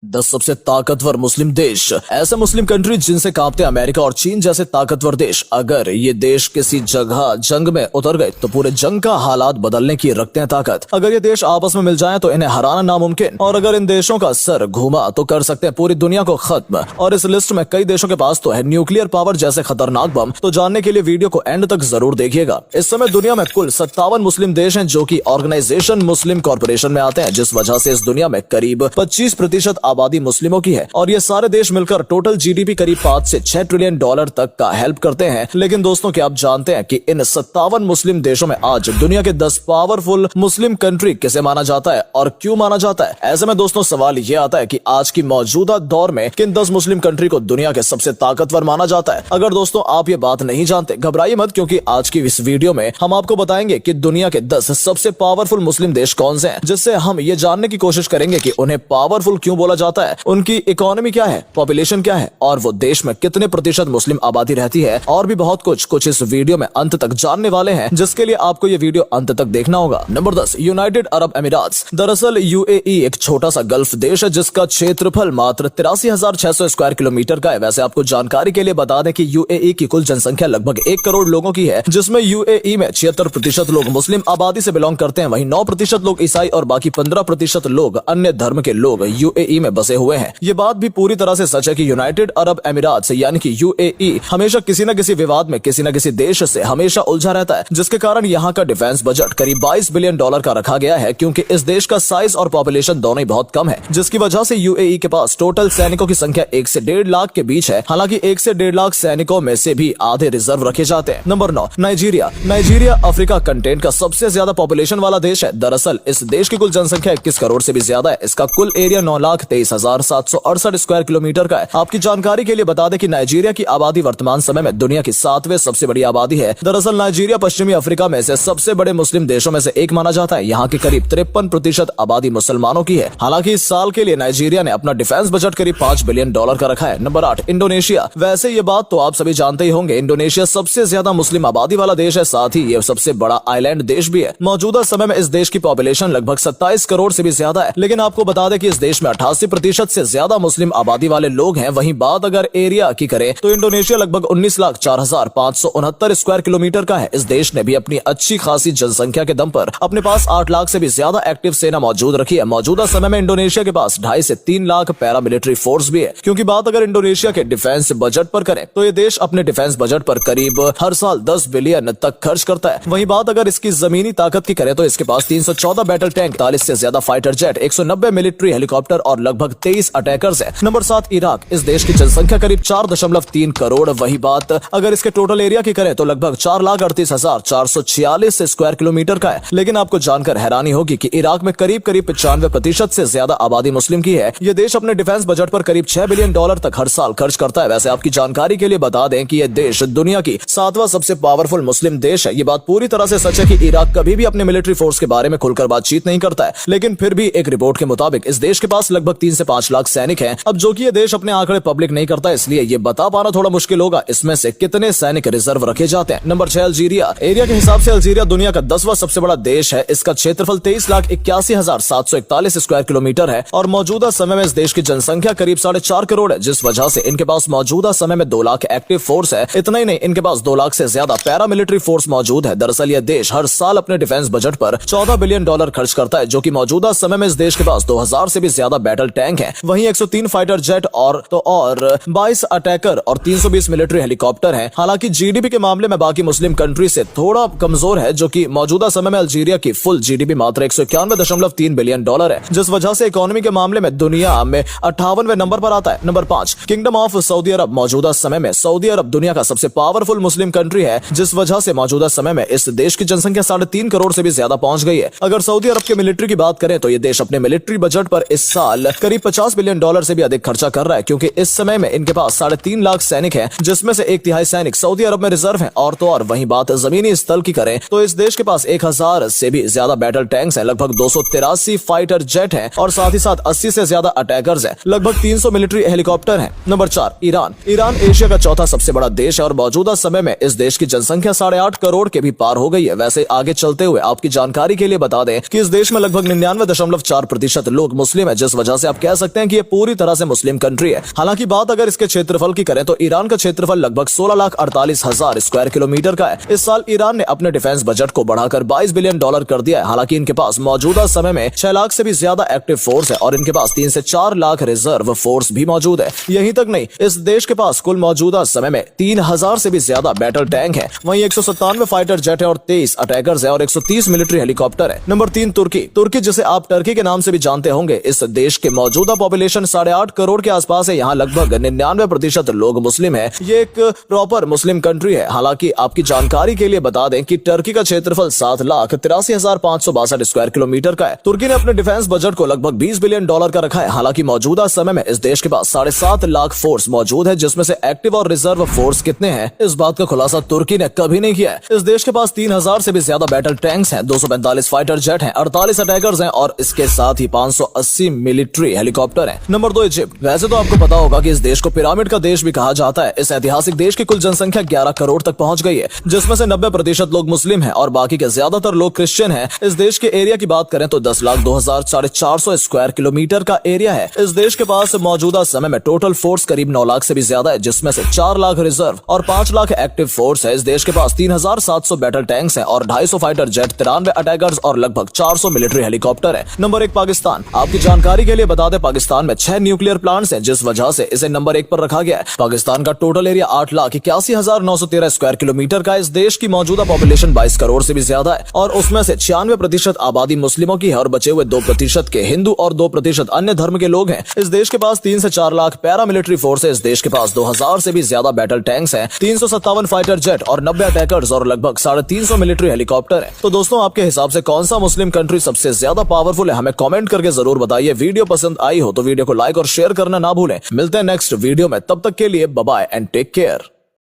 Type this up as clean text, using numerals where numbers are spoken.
10 सबसे ताकतवर मुस्लिम देश। ऐसे मुस्लिम कंट्री जिनसे कांपते अमेरिका और चीन जैसे ताकतवर देश। अगर ये देश किसी जगह जंग में उतर गए तो पूरे जंग का हालात बदलने की रखते हैं ताकत। अगर ये देश आपस में मिल जाएं तो इन्हें हराना नामुमकिन, और अगर इन देशों का सर घूमा तो कर सकते हैं पूरी दुनिया को खत्म। और इस लिस्ट में कई देशों के पास तो है न्यूक्लियर पावर जैसे खतरनाक बम। तो जानने के लिए वीडियो को एंड तक जरूर देखिएगा। इस समय दुनिया में कुल 57 मुस्लिम देश हैं जो कि ऑर्गेनाइजेशन मुस्लिम कॉर्पोरेशन में आते हैं, जिस वजह से इस दुनिया में करीब 25% आबादी मुस्लिमों की है। और ये सारे देश मिलकर टोटल जीडीपी करीब 5 से 6 ट्रिलियन डॉलर तक का हेल्प करते हैं। लेकिन दोस्तों, क्या आप जानते हैं कि इन 57 मुस्लिम देशों में आज दुनिया के 10 पावरफुल मुस्लिम कंट्री किसे माना जाता है और क्यों माना जाता है? ऐसे में दोस्तों सवाल ये आता है कि आज की मौजूदा दौर में किन 10 मुस्लिम कंट्री को दुनिया के सबसे ताकतवर माना जाता है। अगर दोस्तों आप ये बात नहीं जानते, घबराइए मत, क्योंकि आज की इस वीडियो में हम आपको बताएंगे कि दुनिया के 10 सबसे पावरफुल मुस्लिम देश कौन से हैं, जिससे हम ये जानने की कोशिश करेंगे कि उन्हें पावरफुल क्यों बोला जाता है, उनकी इकोनॉमी क्या है, पॉपुलेशन क्या है, और वो देश में कितने प्रतिशत मुस्लिम आबादी रहती है, और भी बहुत कुछ इस वीडियो में अंत तक जानने वाले हैं, जिसके लिए आपको ये वीडियो अंत तक देखना होगा। नंबर 10, यूनाइटेड अरब अमीरात। दरअसल यूएई एक छोटा सा गल्फ देश है जिसका क्षेत्रफल मात्र 83,600 स्क्वायर किलोमीटर का है। वैसे आपको जानकारी के लिए बता दें कि यूएई की कुल जनसंख्या लगभग 1 करोड़ लोगों की है, जिसमें यूएई में 76% लोग मुस्लिम आबादी से बिलोंग करते हैं, वहीं 9% लोग ईसाई और बाकी 15% लोग अन्य धर्म के लोग यूएई में बसे हुए हैं। ये बात भी पूरी तरह से सच है कि यूनाइटेड अरब अमीरात से यानी कि यूएई हमेशा किसी न किसी विवाद में किसी न किसी देश से हमेशा उलझा रहता है, जिसके कारण यहाँ का डिफेंस बजट करीब 22 बिलियन डॉलर का रखा गया है, क्योंकि इस देश का साइज और पॉपुलेशन दोनों ही बहुत कम है, जिसकी वजह से यूएई के पास टोटल सैनिकों की संख्या 1 से 1.5 लाख के बीच है। हालांकि 1 से 1.5 लाख सैनिकों में से भी आधे रिजर्व रखे जाते हैं। Number 9, Nigeria. Nigeria Africa content का सबसे ज्यादा पॉपुलेशन वाला देश है। दरअसल इस देश की कुल जनसंख्या 21 करोड़ से भी ज्यादा है। इसका कुल एरिया 9,23,768 स्क्वायर किलोमीटर का है। आपकी जानकारी के लिए बता दें कि नाइजीरिया की आबादी वर्तमान समय में दुनिया की 7वें सबसे बड़ी आबादी है। दरअसल नाइजीरिया पश्चिमी अफ्रीका में से सबसे बड़े मुस्लिम देशों में से एक माना जाता है। यहाँ की करीब 53% आबादी मुसलमानों की है। हालांकि इस साल के लिए नाइजीरिया ने अपना डिफेंस बजट करीब 5 बिलियन डॉलर का रखा है। Number 8, Indonesia. वैसे ये बात तो आप सभी जानते ही होंगे, इंडोनेशिया सबसे ज्यादा मुस्लिम आबादी वाला देश है, साथ ही ये सबसे बड़ा आइलैंड देश भी है। मौजूदा समय में इस देश की पॉपुलेशन लगभग 27 करोड़ से भी ज्यादा है। लेकिन आपको बता दें कि इस देश में 88% से ज्यादा मुस्लिम आबादी वाले लोग हैं। वहीं बात अगर एरिया की करें तो इंडोनेशिया लगभग 19,04,569 स्क्वायर किलोमीटर का है। इस देश ने भी अपनी अच्छी खासी जनसंख्या के दम पर अपने पास 8 लाख से भी ज्यादा एक्टिव सेना मौजूद रखी है। मौजूदा समय में इंडोनेशिया के पास 2.5 से 3 लाख पैरामिलिट्री फोर्स भी है। क्योंकि बात अगर इंडोनेशिया के डिफेंस बजट पर करें तो ये देश अपने डिफेंस बजट पर करीब हर साल 10 बिलियन तक खर्च करता है। वहीं बात अगर इसकी जमीनी ताकत की करें तो इसके पास 314 बैटल टैंक, 40 से ज्यादा फाइटर जेट, 190 मिलिट्री हेलीकॉप्टर और लगभग 23 अटैकर्स है। Number 7, Iraq. इस देश की जनसंख्या करीब 4.3 करोड़। वही बात अगर इसके टोटल एरिया की करें तो लगभग 4,38,446 स्क्वायर किलोमीटर का है। लेकिन आपको जानकर हैरानी होगी कि इराक में करीब 95% से ज्यादा आबादी मुस्लिम की है। यह देश अपने डिफेंस बजट पर करीब 6 बिलियन डॉलर तक हर साल खर्च करता है। वैसे आपकी जानकारी के लिए बता दें कि यह देश दुनिया की 7वां सबसे पावरफुल मुस्लिम देश है। ये बात पूरी तरह से सच है कि इराक कभी भी अपने मिलिट्री फोर्स के बारे में खुलकर बातचीत नहीं करता है। लेकिन फिर भी एक रिपोर्ट के मुताबिक इस देश के पास लगभग 3 से 5 लाख सैनिक हैं। अब जो कि ये देश अपने आंकड़े पब्लिक नहीं करता, इसलिए ये बता पाना थोड़ा मुश्किल होगा इसमें से कितने सैनिक रिजर्व रखे जाते हैं। Number 6, Algeria. एरिया के हिसाब से अल्जीरिया दुनिया का 10वां सबसे बड़ा देश है। इसका क्षेत्रफल 23,81,741 स्क्वायर किलोमीटर है और मौजूदा समय में इस देश की जनसंख्या करीब 4.5 करोड़ है, जिस वजह से इनके पास मौजूदा समय में 2 लाख एक्टिव फोर्स है। इतना ही नहीं, इनके पास 2 लाख से ज्यादा पैरामिलिट्री फोर्स मौजूद है। दरअसल यह देश हर साल अपने डिफेंस बजट पर 14 बिलियन डॉलर खर्च करता है, जो कि मौजूदा समय में इस देश के पास 2000 से भी ज्यादा बैटल टैंक है। वहीं 103 फाइटर जेट और 22 अटैकर और 320 मिलिट्री हेलीकॉप्टर हैं। हालांकि जीडीपी के मामले में बाकी मुस्लिम कंट्री से थोड़ा कमजोर है, जो कि मौजूदा समय में अल्जीरिया की फुल जीडीपी मात्र 191.3 बिलियन डॉलर है, जिस वजह से इकोनॉमी के मामले में दुनिया में 58वें नंबर पर आता है। नंबर 5, किंगडम ऑफ सऊदी अरब। मौजूदा समय में सऊदी अरब दुनिया का सबसे पावरफुल मुस्लिम कंट्री है, जिस वजह से मौजूदा समय में इस देश की जनसंख्या 3.5 करोड़ से भी ज्यादा पहुंच गई है। अगर सऊदी अरब के मिलिट्री की बात करें तो ये देश अपने मिलिट्री बजट पर इस साल करीब 50 बिलियन डॉलर से भी अधिक खर्चा कर रहा है, क्योंकि इस समय में इनके पास 3.5 लाख सैनिक हैं, जिसमें से 1/3 सैनिक सऊदी अरब में रिजर्व हैं। और तो और वहीं बात जमीनी स्थल की करें तो इस देश के पास 1000 से भी ज्यादा बैटल टैंक्स हैं, लगभग 283 फाइटर जेट हैं और साथ ही साथ 80 से ज्यादा अटैकर्स हैं, लगभग 300 मिलिट्री हेलीकॉप्टर हैं। Number 4, Iran. ईरान एशिया का चौथा सबसे बड़ा देश है और मौजूदा समय में इस देश की जनसंख्या 8.5 करोड़ के भी पार हो गई है। वैसे आगे चलते हुए आपकी जानकारी के लिए बता दें कि इस देश में लगभग 99.4% लोग मुस्लिम है, जिस वजह से आप कह सकते हैं कि ये पूरी तरह से मुस्लिम कंट्री है। हालांकि बात अगर इसके क्षेत्रफल की करें तो ईरान का क्षेत्रफल लगभग 16,48,000 स्क्वायर किलोमीटर का है। इस साल ईरान ने अपने डिफेंस बजट को बढ़ाकर $22 बिलियन कर दिया है। हालांकि इनके पास मौजूदा समय में 6 लाख से भी ज्यादा एक्टिव फोर्स है और इनके पास 3 से 4 लाख रिजर्व फोर्स भी मौजूद है। यहीं तक नहीं, इस देश के पास कुल मौजूदा समय में 3000 से भी ज्यादा बैटल टैंक है। वहीं 197 फाइटर जेट है और 23 अटैकर्स है और 130 मिलिट्री हेलीकॉप्टर है। नंबर 3 तुर्की जिसे आप टर्की के नाम से भी जानते होंगे। इस देश के मौजूदा पॉपुलेशन 8.5 करोड़ के आसपास है। यहाँ लगभग 99% लोग मुस्लिम है। ये एक प्रॉपर मुस्लिम कंट्री है। हालांकि आपकी जानकारी के लिए बता दें कि टर्की का क्षेत्रफल 7,83,562 स्क्वायर किलोमीटर का है। तुर्की ने अपने डिफेंस बजट को लगभग $20 बिलियन का रखा है। हालांकि मौजूदा समय में इस देश के पास 7.5 लाख फोर्स मौजूद है, जिसमें से एक्टिव और रिजर्व फोर्स कितने हैं इस बात का खुलासा तुर्की ने कभी नहीं किया है। इस देश के पास 3000 से भी ज्यादा बैटल टैंक्स हैं, 245 फाइटर जेट हैं, 48 अटैकर्स हैं और इसके साथ ही 580 मिलिट्री हेलीकॉप्टर हैं। Number 2 Egypt. वैसे तो आपको पता होगा कि इस देश को पिरामिड का देश भी कहा जाता है। इस ऐतिहासिक देश की कुल जनसंख्या 11 करोड़ तक पहुंच गई है, जिसमें से 90% लोग मुस्लिम हैं और बाकी के ज्यादातर लोग क्रिश्चियन हैं। इस देश के एरिया की बात करें तो 10,02,400 स्क्वायर किलोमीटर का एरिया है। इस देश के पास मौजूदा समय में टोटल फोर्स करीब 9 लाख से भी ज्यादा है, जिसमें से 4 लाख रिजर्व और 5 लाख एक्टिव फोर्स है। इस देश के पास 3700 बैटल टैंक्स हैं और 250 फाइटर जेट, 93 अटैकर्स और लगभग 400 मिलिट्री हेलीकॉप्टर है। नंबर 1 पाकिस्तान। आपकी जानकारी के लिए बता दें, पाकिस्तान में 6 न्यूक्लियर प्लांट्स हैं, जिस वजह से इसे नंबर 1 पर रखा गया है। पाकिस्तान का टोटल एरिया 8,81,913 स्क्वायर किलोमीटर का है। इस देश की मौजूदा पॉपुलेशन 22 करोड़ से भी ज्यादा है और उसमें से 96% आबादी मुस्लिमों की है और बचे हुए 2% के हिंदू और 2% अन्य धर्म के लोग हैं। इस देश के पास 3 से 4 लाख पैरा मिलिट्री फोर्स है। इस देश के पास 2000 से भी ज्यादा बैटल टैंक्स हैं, 357 फाइटर जेट और 90 अटैकर्स और लगभग 350 मिलिट्री हेलीकॉप्टर है। तो दोस्तों, आपके हिसाब से कौन सा मुस्लिम कंट्री सबसे ज्यादा पावरफुल है, हमें कमेंट करके जरूर बताइए। वीडियो पसंद आई हो तो वीडियो को लाइक और शेयर करना ना भूलें। मिलते हैं नेक्स्ट वीडियो में, तब तक के लिए bye bye and take care.